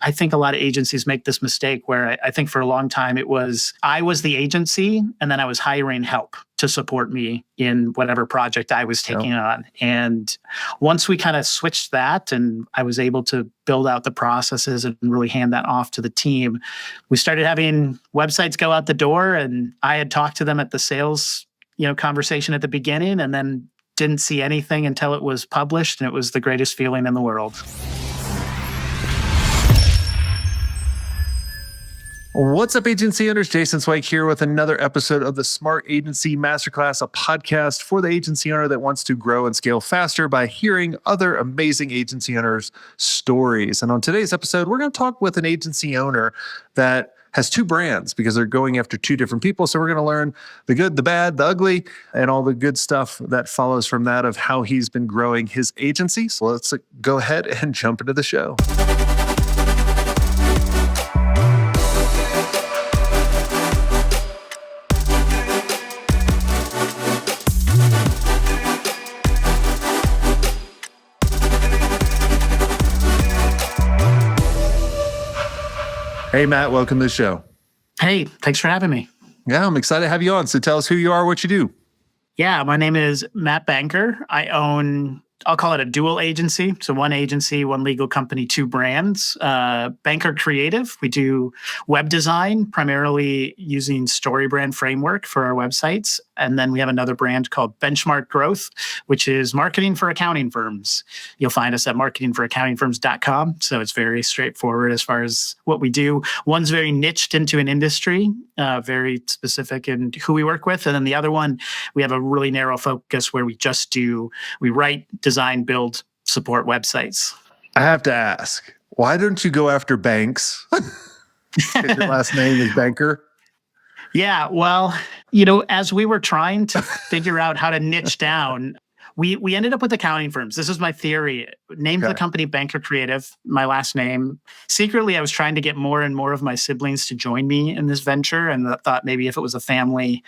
I think a lot of agencies make this mistake where I think for a long time I was the agency and then I was hiring help to support me in whatever project I was taking on. And once we kind of switched that and I was able to build out the processes and really hand that off to the team, we started having websites go out the door, and I had talked to them at the sales, conversation at the beginning, and then didn't see anything until it was published, and it was the greatest feeling in the world. What's up, agency owners? Jason Swenk here with another episode of the Smart Agency Masterclass, a podcast for the agency owner that wants to grow and scale faster by hearing other amazing agency owners' stories. And on today's episode, we're going to talk with an agency owner that has two brands because they're going after two different people. So we're going to learn the good, the bad, the ugly, and all the good stuff that follows from that of how he's been growing his agency. So let's go ahead and jump into the show. Hey, Matt, welcome to the show. Hey, thanks for having me. Yeah, I'm excited to have you on. So tell us who you are, what you do. Yeah, my name is Matt Banker. I'll call it a dual agency. So one agency, one legal company, two brands. Banker Creative, we do web design, primarily using StoryBrand framework for our websites. And then we have another brand called Benchmark Growth, which is marketing for accounting firms. You'll find us at marketingforaccountingfirms.com. So it's very straightforward as far as what we do. One's very niched into an industry, very specific in who we work with. And then the other one, we have a really narrow focus where we write, design, build, support websites. I have to ask, why don't you go after banks? Your last name is Banker. Yeah, well, as we were trying to figure out how to niche down, we ended up with accounting firms. This is my theory. Named the company Banker Creative, my last name. Secretly, I was trying to get more and more of my siblings to join me in this venture, and thought maybe if it was a family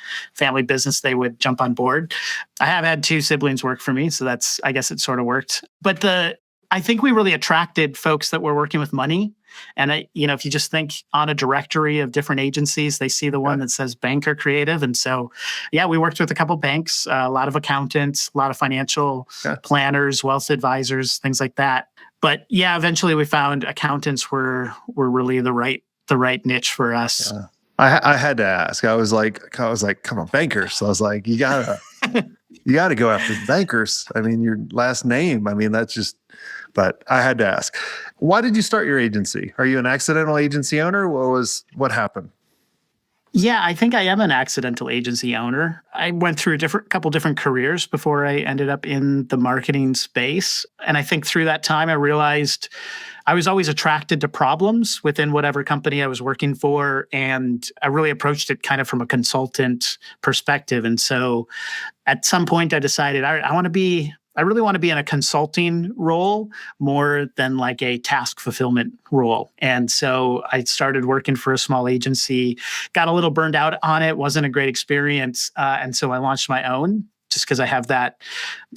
business, they would jump on board. I have had two siblings work for me, so I guess it sort of worked. But I think we really attracted folks that were working with money. And if you just think on a directory of different agencies, they see the one that says Banker Creative. And so, we worked with a couple banks, a lot of accountants, a lot of financial planners, wealth advisors, things like that. But eventually we found accountants were really the right niche for us. Yeah. I had to ask. I was like, come on, bankers. So I was like, you gotta go after the bankers. I mean, your last name. I mean, that's just. But I had to ask, why did you start your agency? Are you an accidental agency owner? What happened? Yeah, I think I am an accidental agency owner. I went through a couple different careers before I ended up in the marketing space. And I think through that time, I realized I was always attracted to problems within whatever company I was working for. And I really approached it kind of from a consultant perspective. And so at some point I decided I really want to be in a consulting role more than like a task fulfillment role. And so I started working for a small agency, got a little burned out on it, wasn't a great experience. And so I launched my own just because I have that,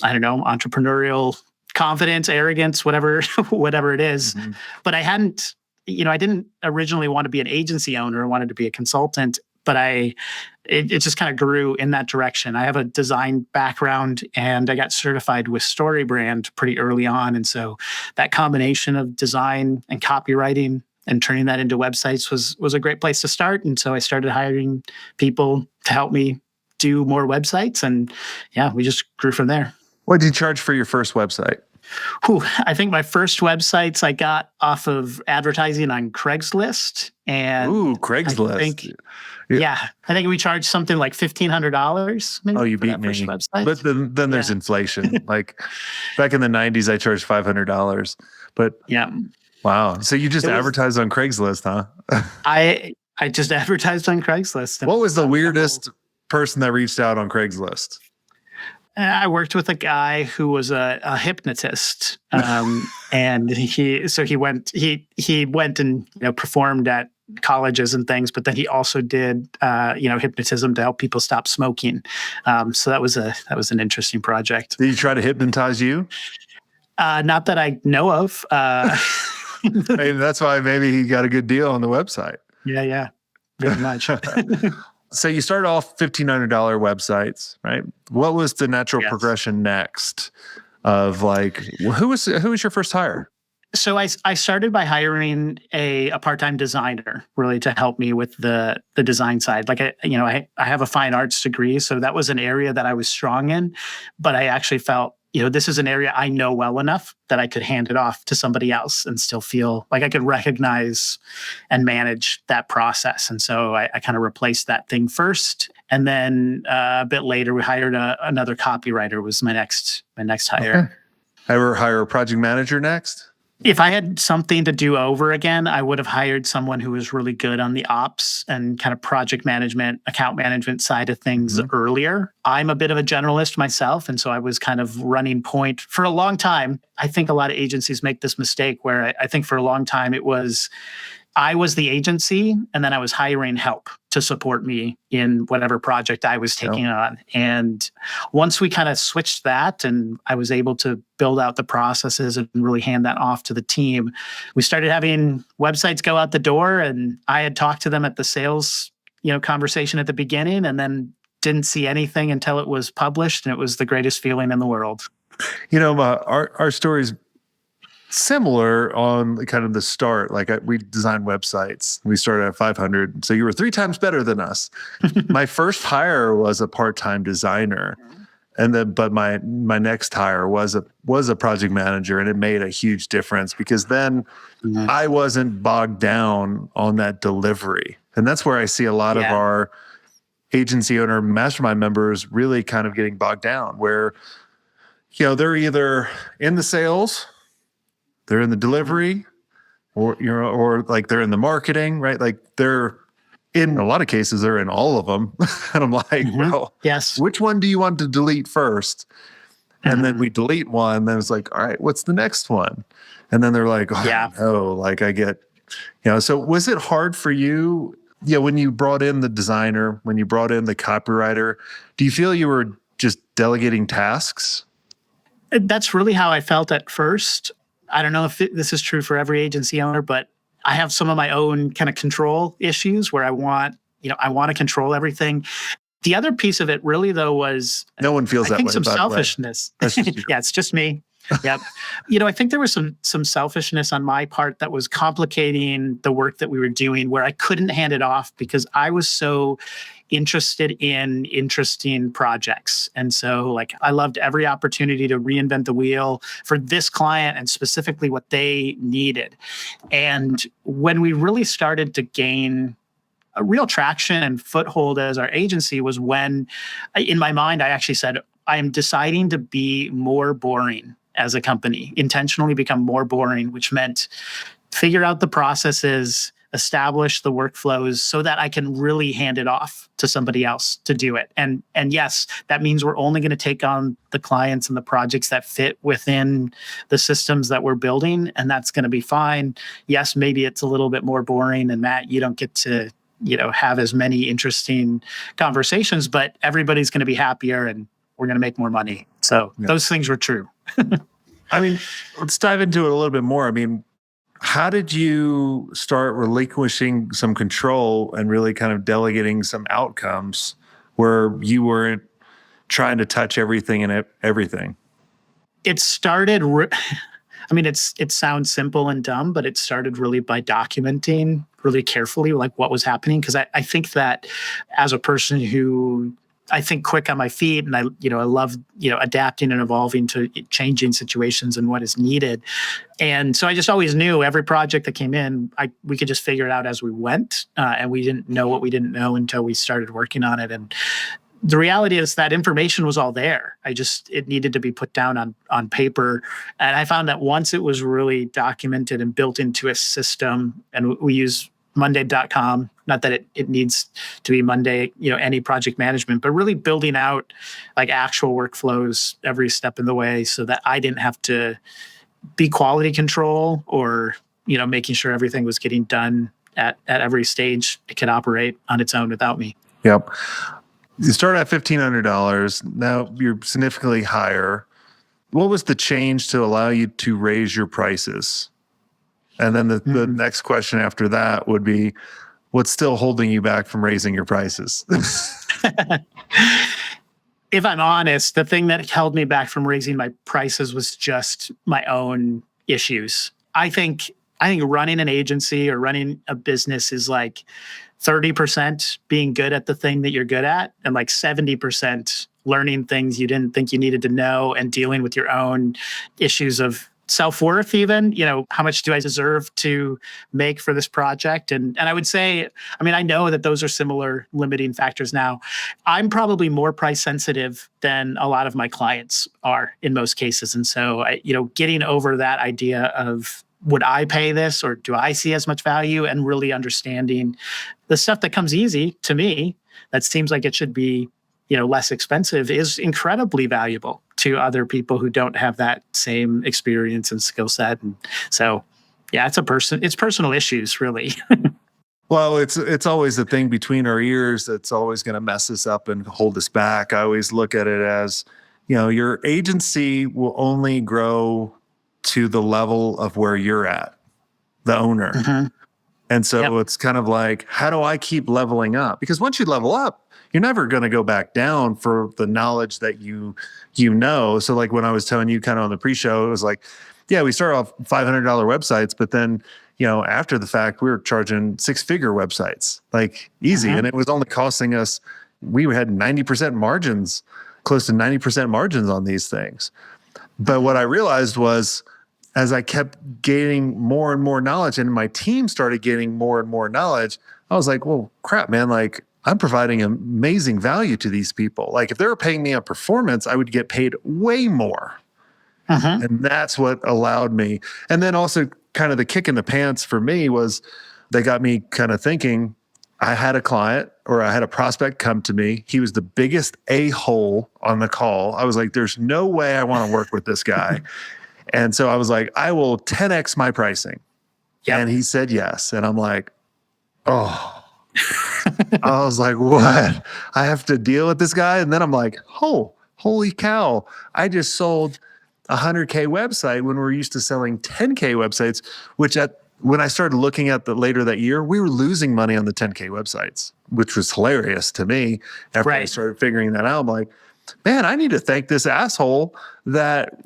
entrepreneurial confidence, arrogance, whatever it is. Mm-hmm. But I didn't originally want to be an agency owner. I wanted to be a consultant. But it just kind of grew in that direction. I have a design background, and I got certified with StoryBrand pretty early on. And so that combination of design and copywriting and turning that into websites was a great place to start. And so I started hiring people to help me do more websites. And we just grew from there. What did you charge for your first website? I think my first websites I got off of advertising on Craigslist. And Craigslist. I think we charged something like $1,500. Oh, you beat me. But then there's inflation. Like back in the 90s, I charged $500. But wow. So you just advertised on Craigslist, huh? I just advertised on Craigslist. What was the weirdest person that reached out on Craigslist? I worked with a guy who was a hypnotist, and he went and performed at colleges and things, but then he also did hypnotism to help people stop smoking. So that was an interesting project. Did he try to hypnotize you? Not that I know of. Maybe that's why maybe he got a good deal on the website. Yeah, very much. So you started off $1,500 websites, right? What was the natural Yes. progression next? Of like, who was your first hire? So I started by hiring a part-time designer really to help me with the design side. Like I have a fine arts degree, so that was an area that I was strong in, but I actually felt, this is an area I know well enough that I could hand it off to somebody else and still feel like I could recognize and manage that process. And so I kind of replaced that thing first. And then a bit later, we hired another copywriter was my next hire. Okay. Ever hire a project manager next? If I had something to do over again, I would have hired someone who was really good on the ops and kind of project management, account management side of things earlier. I'm a bit of a generalist myself, and so I was kind of running point for a long time. I think a lot of agencies make this mistake where I think for a long time I was the agency, and then I was hiring help to support me in whatever project I was taking on. And once we kind of switched that and I was able to build out the processes and really hand that off to the team, we started having websites go out the door. And I had talked to them at the sales, conversation at the beginning, and then didn't see anything until it was published. And it was the greatest feeling in the world. Our story's similar on kind of the start. Like we designed websites. We started at 500. So you were 3 times better than us. My first hire was a part-time designer. But my next hire was a project manager, and it made a huge difference because then I wasn't bogged down on that delivery. And that's where I see a lot of our agency owner mastermind members really kind of getting bogged down, where they're either in the sales, they're in the delivery, or like they're in the marketing, right? Like they're in a lot of cases, they're in all of them. And I'm like, well, yes, which one do you want to delete first? And then we delete one. Then it's like, all right, what's the next one? And then they're like, like I get, so was it hard for you? When you brought in the designer, when you brought in the copywriter, do you feel you were just delegating tasks? That's really how I felt at first. I don't know if this is true for every agency owner, but I have some of my own kind of control issues where I want to control everything. The other piece of it really, though, was no one feels that way. I think some selfishness. Yeah, it's just me. Yep. I think there was some selfishness on my part that was complicating the work that we were doing, where I couldn't hand it off because I was so interested in interesting projects. And so I loved every opportunity to reinvent the wheel for this client and specifically what they needed. And when we really started to gain a real traction and foothold as our agency was when, in my mind, I actually said, I am deciding to be more boring as a company, intentionally become more boring, which meant figure out the processes, establish the workflows so that I can really hand it off to somebody else to do it. And yes, that means we're only going to take on the clients and the projects that fit within the systems that we're building, and that's going to be fine. Yes, maybe it's a little bit more boring, and Matt, you don't get to have as many interesting conversations, but everybody's going to be happier and we're going to make more money. So those things were true. I mean, let's dive into it a little bit more. I mean, how did you start relinquishing some control and really kind of delegating some outcomes where you weren't trying to touch everything and everything? It started, it sounds simple and dumb, but it started really by documenting really carefully what was happening. Because I think that as a person who I think quick on my feet, and I love adapting and evolving to changing situations and what is needed. And so I just always knew every project that came in, we could just figure it out as we went, and we didn't know what we didn't know until we started working on it. And the reality is that information was all there. It needed to be put down on paper. And I found that once it was really documented and built into a system, and we use Monday.com, not that it needs to be Monday, any project management, but really building out actual workflows every step in the way so that I didn't have to be quality control or, making sure everything was getting done at every stage. It could operate on its own without me. Yep. You start at $1,500. Now you're significantly higher. What was the change to allow you to raise your prices? And then the next question after that would be, what's still holding you back from raising your prices? If I'm honest, the thing that held me back from raising my prices was just my own issues. I think running an agency or running a business is like 30% being good at the thing that you're good at, and like 70% learning things you didn't think you needed to know and dealing with your own issues of self-worth. Even, how much do I deserve to make for this project? And I would say, I know that those are similar limiting factors now. I'm probably more price sensitive than a lot of my clients are in most cases. And so getting over that idea of, would I pay this, or do I see as much value, and really understanding the stuff that comes easy to me that seems like it should be less expensive is incredibly valuable to other people who don't have that same experience and skill set. And so, yeah, it's personal issues, really. Well, it's always the thing between our ears that's always going to mess us up and hold us back. I always look at it as, your agency will only grow to the level of where you're at, the owner. Mm-hmm. And so Yep. it's kind of like, how do I keep leveling up? Because once you level up, you're never going to go back down for the knowledge that you know. So like when I was telling you kind of on the pre-show, it was like, yeah, we started off $500 websites, but then, after the fact, we were charging 6-figure websites, like easy. Mm-hmm. And it was only costing us, we had 90% margins, close to 90% margins on these things. But what I realized was, as I kept gaining more and more knowledge and my team started getting more and more knowledge, I was like, well, crap, man, like I'm providing amazing value to these people. Like if they were paying me on performance, I would get paid way more. Mm-hmm. And that's what allowed me. And then also kind of the kick in the pants for me was they got me kind of thinking. I had a client or I had a prospect come to me. He was the biggest a-hole on the call. I was like, there's no way I want to work with this guy. And so I was like, I will 10x my pricing. Yep. And he said yes. And I'm like, oh. I was like, what? I have to deal with this guy? And then I'm like, holy cow. I just sold a 100K website when we're used to selling 10K websites, which when I started looking at later that year, we were losing money on the 10K websites, which was hilarious to me. After I started figuring that out, I'm like, man, I need to thank this asshole that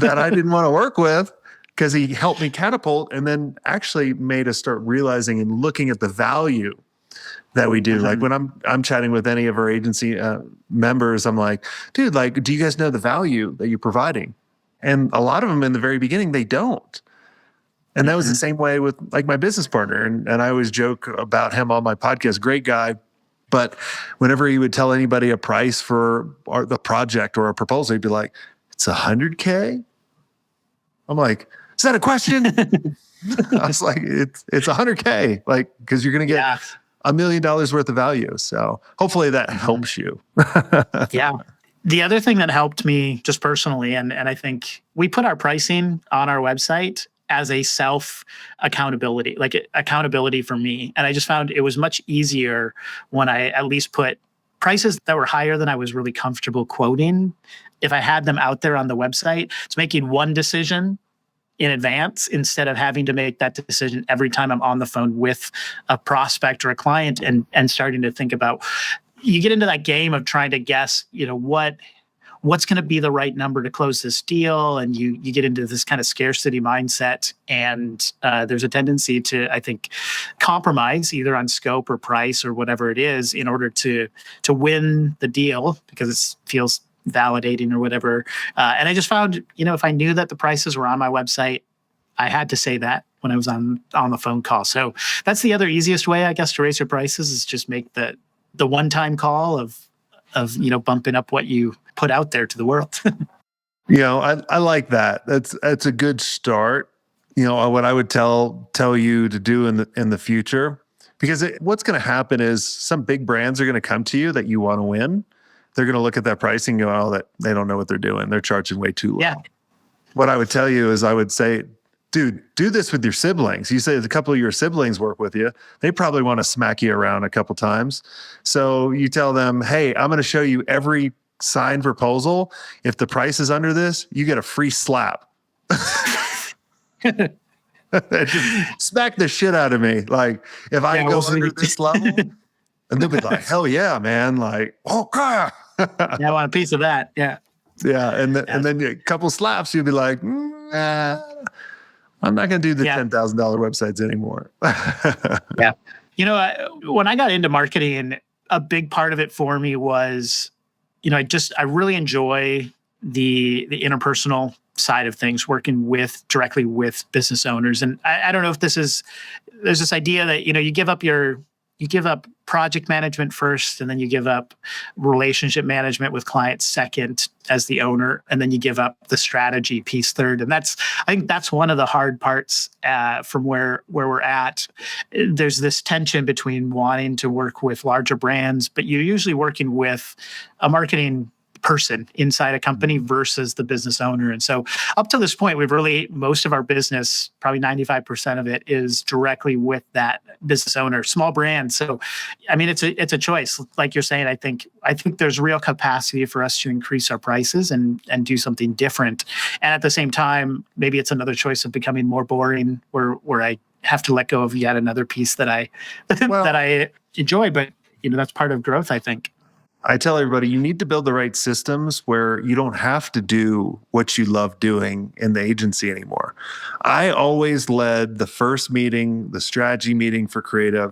I didn't want to work with, because he helped me catapult and then actually made us start realizing and looking at the value that we do. Mm-hmm. Like when I'm chatting with any of our agency members, I'm like, dude, like, do you guys know the value that you're providing? And a lot of them in the very beginning, they don't. And that was the same way with like my business partner. And I always joke about him on my podcast, great guy. But whenever he would tell anybody a price for the project or a proposal, he'd be like, it's 100K. I'm like, is that a question? I was like, it's 100K, like, because you're going to get $1 million worth of value. So hopefully that helps you. Yeah. The other thing that helped me just personally, and I think we put our pricing on our website as a self accountability, like accountability for me. And I just found it was much easier when I at least put prices that were higher than I was really comfortable quoting. If I had them out there on the website, it's making one decision in advance instead of having to make that decision every time I'm on the phone with a prospect or a client, and starting to think about, you get into that game of trying to guess, what's going to be the right number to close this deal. And you get into this kind of scarcity mindset. And there's a tendency to, I think, compromise either on scope or price or whatever it is in order to win the deal, because it feels validating or whatever. And I just found, if I knew that the prices were on my website, I had to say that when I was on the phone call. So that's the other easiest way, I guess, to raise your prices, is just make the one-time call of bumping up what you put out there to the world. I like that. That's a good start. What I would tell you to do in the future, because what's going to happen is some big brands are going to come to you that you want to win. They're going to look at that pricing and go, oh, that they don't know what they're doing. They're charging way too low. Yeah. What I would tell you is I would say, dude, do this with your siblings. You say a couple of your siblings work with you. They probably want to smack you around a couple times. So you tell them, hey, I'm going to show you every signed proposal. If the price is under this, you get a free slap. Just smack the shit out of me. Like if I Yeah, go we'll see. under this level, and they'll be like, hell yeah, man. Like, oh god. Yeah, I want a piece of that. Yeah. Yeah. Yeah. And then a couple slaps, you'll be like, I'm not gonna do the Yeah. $10,000 websites anymore. Yeah. When I got into marketing, a big part of it for me was, I really enjoy the interpersonal side of things, working directly with business owners. And I don't know if there's this idea that, you give up project management first, and then you give up relationship management with clients second as the owner, and then you give up the strategy piece third. And I think that's one of the hard parts from where we're at. There's this tension between wanting to work with larger brands, but you're usually working with a marketing person inside a company versus the business owner. And so up to this point, most of our business, probably 95% of it, is directly with that business owner, small brand. So, I mean, it's a choice. Like you're saying, I think there's real capacity for us to increase our prices and do something different. And at the same time, maybe it's another choice of becoming more boring, where I have to let go of yet another piece that I that I enjoy. But that's part of growth, I think. I tell everybody, you need to build the right systems where you don't have to do what you love doing in the agency anymore. I always led the first meeting, the strategy meeting for creative.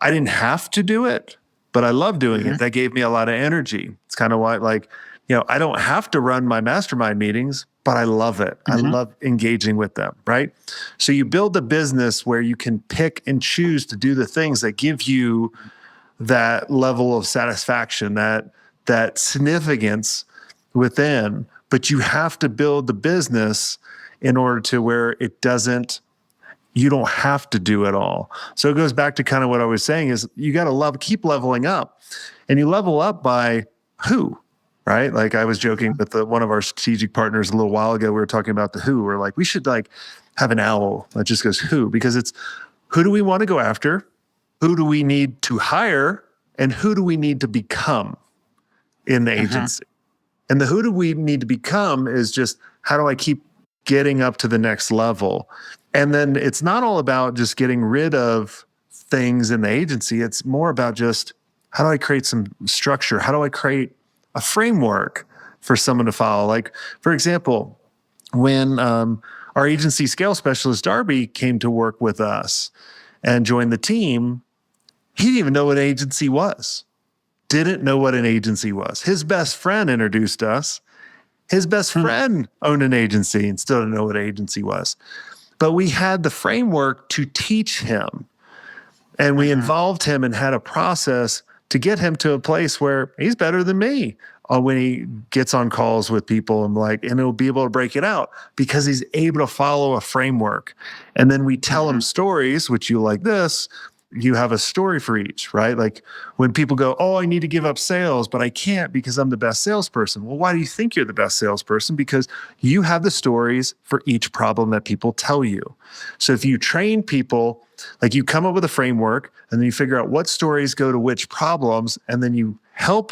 I didn't have to do it, but I love doing it. That gave me a lot of energy. It's kind of why, I don't have to run my mastermind meetings, but I love it. I love engaging with them, right? So you build a business where you can pick and choose to do the things that give you that level of satisfaction, that significance within, but you have to build the business in order to where you don't have to do it all. So it goes back to kind of what I was saying is you got to keep leveling up, and you level up by who, right? Like I was joking with one of our strategic partners a little while ago. We were talking about the who. We're like, we should have an owl that just goes who, because it's who do we want to go after? Who do we need to hire, and who do we need to become in the agency? And the who do we need to become is just, how do I keep getting up to the next level? And then it's not all about just getting rid of things in the agency. It's more about just, how do I create some structure? How do I create a framework for someone to follow? Like, for example, when our agency scale specialist, Darby, came to work with us and joined the team, he didn't even know what an agency was. Didn't know what an agency was. His best friend introduced us. His best friend owned an agency and still didn't know what an agency was. But we had the framework to teach him. And we involved him and had a process to get him to a place where he's better than me when he gets on calls with people, and he'll be able to break it out because he's able to follow a framework. And then we tell him stories, which you like this. You have a story for each, right? Like when people go, oh, I need to give up sales, but I can't because I'm the best salesperson. Well, why do you think you're the best salesperson? Because you have the stories for each problem that people tell you. So if you train people, like you come up with a framework and then you figure out what stories go to which problems, and then you help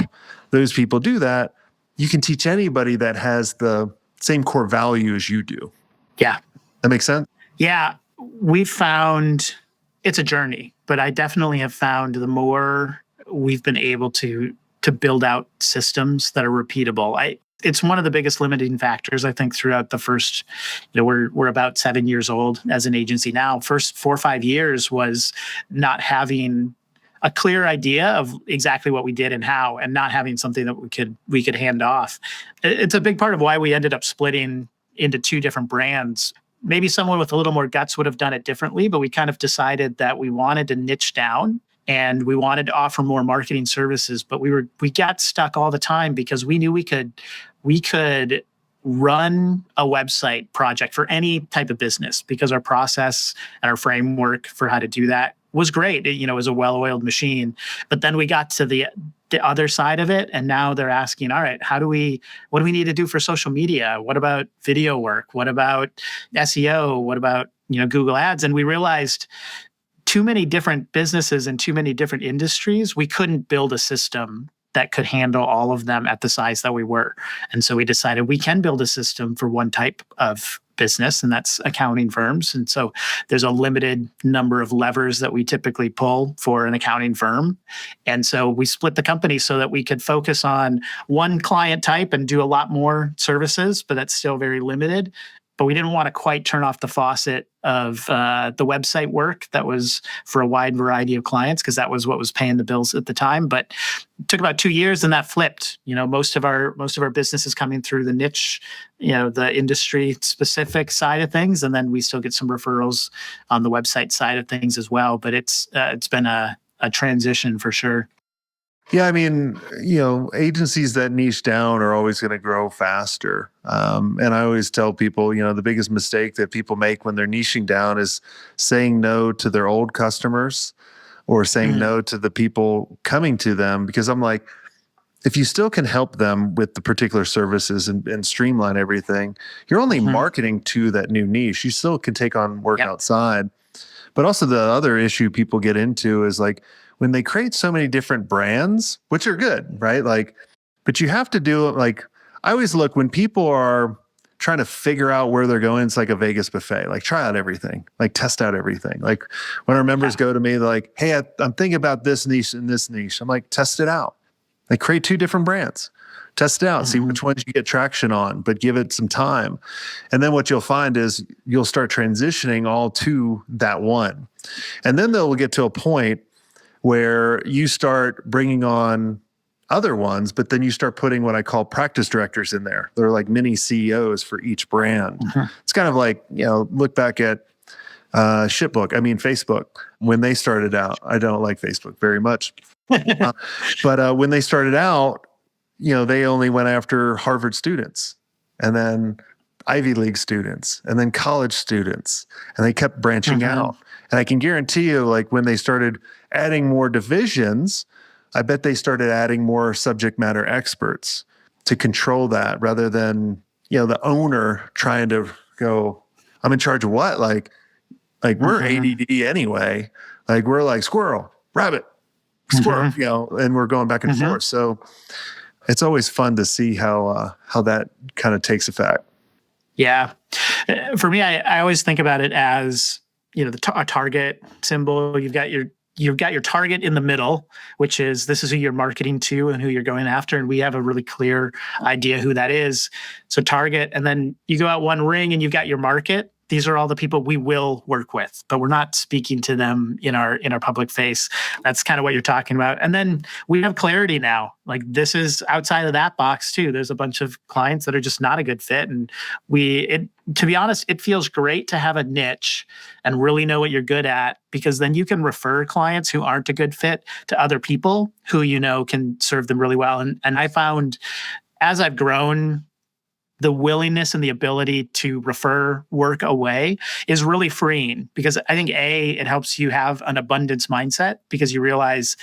those people do that, you can teach anybody that has the same core value as you do. Yeah. That makes sense? Yeah. We found it's a journey, but I definitely have found the more we've been able to build out systems that are repeatable. It's one of the biggest limiting factors, I think, throughout the first, we're about 7 years old as an agency now. First 4 or 5 years was not having a clear idea of exactly what we did and how, and not having something that we could hand off. It's a big part of why we ended up splitting into 2 different brands. Maybe someone with a little more guts would have done it differently, but we kind of decided that we wanted to niche down and we wanted to offer more marketing services, but we got stuck all the time because we knew we could run a website project for any type of business because our process and our framework for how to do that was great. It was a well-oiled machine. But then we got to the other side of it, and now they're asking, all right, what do we need to do for social media? What about video work? What about SEO? What about Google Ads? And we realized too many different businesses and too many different industries. We couldn't build a system that could handle all of them at the size that we were. And so we decided we can build a system for one type of business, and that's accounting firms. And so there's a limited number of levers that we typically pull for an accounting firm. And so we split the company so that we could focus on one client type and do a lot more services, but that's still very limited. But we didn't want to quite turn off the faucet of the website work that was for a wide variety of clients, because that was what was paying the bills at the time. But it took about 2 years, and that flipped. Most of our business is coming through the niche, the industry specific side of things, and then we still get some referrals on the website side of things as well. But it's been a transition for sure. Yeah, I mean, agencies that niche down are always going to grow faster. And I always tell people, the biggest mistake that people make when they're niching down is saying no to their old customers or saying no to the people coming to them. Because I'm like, if you still can help them with the particular services and streamline everything, you're only marketing to that new niche. You still can take on work outside. But also the other issue people get into is like, when they create so many different brands, which are good, right? But you have to do it. Like, I always look when people are trying to figure out where they're going, it's like a Vegas buffet, like try out everything, like test out everything. Like when our members go to me, they're like, hey, I'm thinking about this niche and this niche. I'm like, test it out. Like create 2 different brands, test it out, see which ones you get traction on, but give it some time. And then what you'll find is you'll start transitioning all to that one. And then they'll get to a point where you start bringing on other ones, but then you start putting what I call practice directors in there. They're like mini CEOs for each brand. It's kind of like, look back at Facebook. When they started out, I don't like Facebook very much. But when they started out, they only went after Harvard students and then Ivy League students and then college students, and they kept branching out. And I can guarantee you, like when they started adding more divisions, I bet they started adding more subject matter experts to control that rather than, the owner trying to go, I'm in charge of what? Like we're ADD anyway. Like we're like squirrel, rabbit, squirrel, and we're going back and forth. So it's always fun to see how that kind of takes effect. Yeah. For me, I always think about it as, a target symbol. You've got your target in the middle, which is this is who you're marketing to and who you're going after. And we have a really clear idea who that is. So target, and then you go out one ring and you've got your market. These are all the people we will work with, but we're not speaking to them in our public face. That's kind of what you're talking about. And then we have clarity now. Like this is outside of that box too. There's a bunch of clients that are just not a good fit. And to be honest, it feels great to have a niche and really know what you're good at, because then you can refer clients who aren't a good fit to other people who can serve them really well. And I found as I've grown, the willingness and the ability to refer work away is really freeing, because I think it helps you have an abundance mindset, because you realize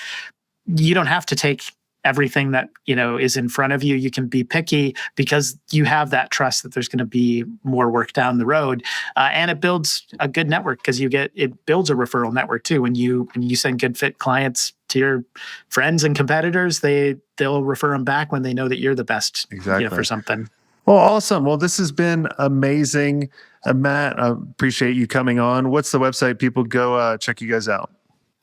you don't have to take everything that is in front of you. You can be picky because you have that trust that there's going to be more work down the road, and it builds a good network, because it builds a referral network too. When you send good fit clients to your friends and competitors, they'll refer them back when they know that you're the best for something. Well, awesome. Well, this has been amazing. Matt, I appreciate you coming on. What's the website people go check you guys out?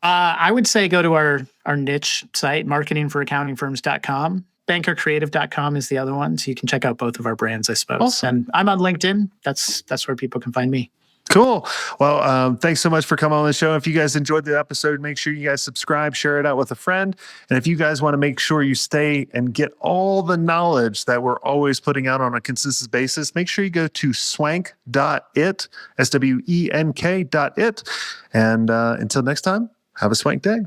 I would say go to our niche site, marketingforaccountingfirms.com. Bankercreative.com is the other one. So you can check out both of our brands, I suppose. Awesome. And I'm on LinkedIn. That's where people can find me. Cool. Well, thanks so much for coming on the show. If you guys enjoyed the episode, make sure you guys subscribe, share it out with a friend. And if you guys want to make sure you stay and get all the knowledge that we're always putting out on a consistent basis, make sure you go to swenk.it, SWENK.it. And until next time, have a swank day.